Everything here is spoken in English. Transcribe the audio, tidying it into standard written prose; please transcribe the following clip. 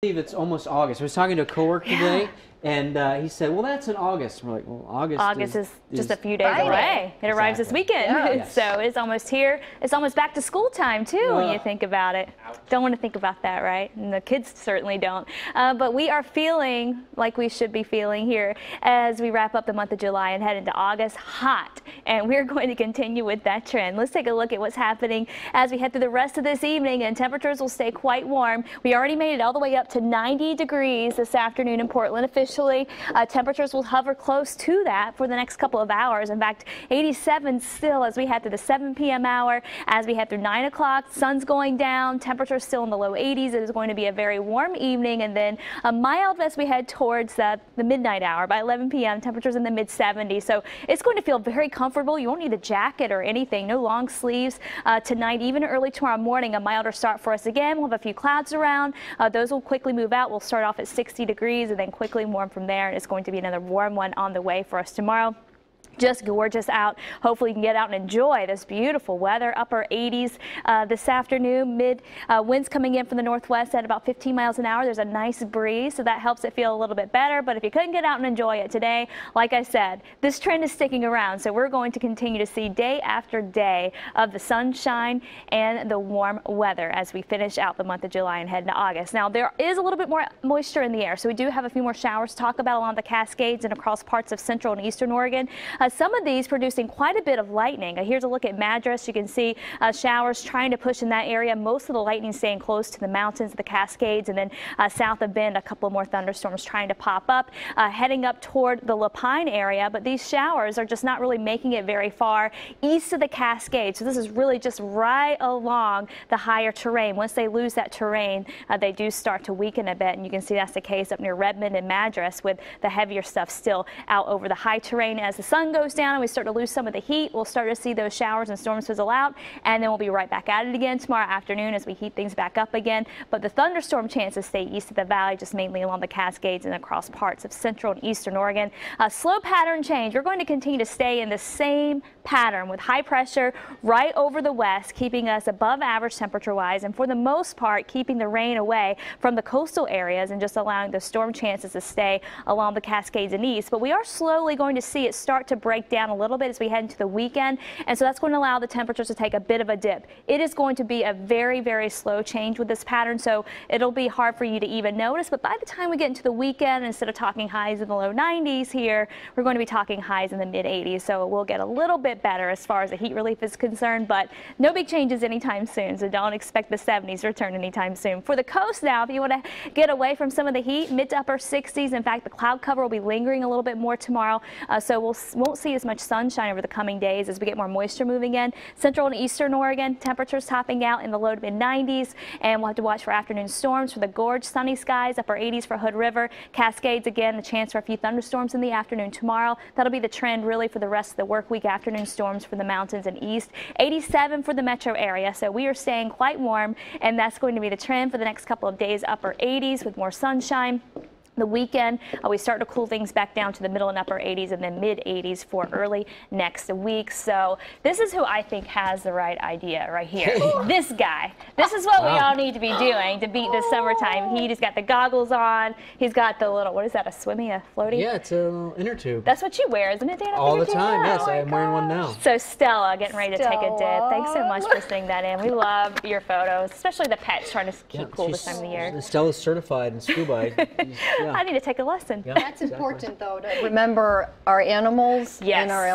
believe it's almost August. I was talking to a coworker today, and he said, well, that's in August. We're like, well, August is just a few days away. It arrives this weekend. Yeah. Yes. So it's almost here. It's almost back to school time, too, when you think about it. Don't want to think about that, right? And the kids certainly don't. But we are feeling like we should be feeling here as we wrap up the month of July and head into August, hot. And we're going to continue with that trend. Let's take a look at what's happening as we head through the rest of this evening, and temperatures will stay quite warm. We already made it all the way up to 90 degrees this afternoon in Portland. Officially, temperatures will hover close to that for the next couple of hours. In fact, 87 still as we head through the 7 p.m. hour. As we head through 9 o'clock, sun's going down, temperatures still in the low 80s. It is going to be a very warm evening, and then mild as we head towards the midnight hour. By 11 p.m., temperatures in the mid 70s. So it's going to feel very comfortable. You won't need a jacket or anything. No long sleeves tonight. Even early tomorrow morning, a milder start for us again. We'll have a few clouds around. Those will quickly move out. We'll start off at 60 degrees and then quickly warm from there. And it's going to be another warm one on the way for us tomorrow. Just gorgeous out. Hopefully you can get out and enjoy this beautiful weather. Upper 80s this afternoon. Winds coming in from the northwest at about 15 miles an hour. There's a nice breeze, so that helps it feel a little bit better. But if you couldn't get out and enjoy it today, like I said, this trend is sticking around. So we're going to continue to see day after day of the sunshine and the warm weather as we finish out the month of July and head into August. Now, there is a little bit more moisture in the air, so we do have a few more showers to talk about along the Cascades and across parts of central and eastern Oregon. Some of these producing quite a bit of lightning. Here's a look at Madras. You can see showers trying to push in that area. Most of the lightning staying close to the mountains, the Cascades, and then south of Bend, a couple more thunderstorms trying to pop up, heading up toward the Lapine area. But these showers are just not really making it very far east of the Cascades. So this is really just right along the higher terrain. Once they lose that terrain, they do start to weaken a bit. And you can see that's the case up near Redmond and Madras, with the heavier stuff still out over the high terrain. As the sun goes down and we start to lose some of the heat, we'll start to see those showers and storms fizzle out, and then we'll be right back at it again tomorrow afternoon as we heat things back up again. But the thunderstorm chances stay east of the valley, just mainly along the Cascades and across parts of central and eastern Oregon. A slow pattern change. We're going to continue to stay in the same pattern with high pressure right over the west, keeping us above average temperature wise, and for the most part keeping the rain away from the coastal areas and just allowing the storm chances to stay along the Cascades and east. But we are slowly going to see it start to break down a little bit as we head into the weekend, and so that's going to allow the temperatures to take a bit of a dip. It is going to be a very, very slow change with this pattern, so it'll be hard for you to even notice. But by the time we get into the weekend, instead of talking highs in the low 90s here, we're going to be talking highs in the mid 80s. So we'll get a little bit better as far as the heat relief is concerned, but no big changes anytime soon, so don't expect the 70s to return anytime soon. For the coast now, if you want to get away from some of the heat, mid to upper 60s. In fact, the cloud cover will be lingering a little bit more tomorrow, so won't see as much sunshine over the coming days as we get more moisture moving in. Central and eastern Oregon, temperatures topping out in the low to mid 90s, and we'll have to watch for afternoon storms for the gorge. Sunny skies, upper 80s for Hood River. Cascades, again, the chance for a few thunderstorms in the afternoon tomorrow. That'll be the trend really for the rest of the work week. Afternoon storms for the mountains and east. 87 for the metro area, so we are staying quite warm, and that's going to be the trend for the next couple of days. Upper 80s with more sunshine. The weekend, we start to cool things back down to the middle and upper 80s and then mid 80s for early next week. So this is who I think has the right idea right here. This guy. This is what we all need to be doing to beat the summertime heat. He's got the goggles on. He's got the little, what is that, a floaty? Yeah, it's an inner tube. That's what you wear, isn't it, Dana? All the time, yes. I am wearing one now. So Stella getting ready to take a dip. Thanks so much for sending that in. We love your photos, especially the pets trying to keep cool this time of the year. Stella's certified in scuba. I need to take a lesson. That's important, though, to remember our animals and our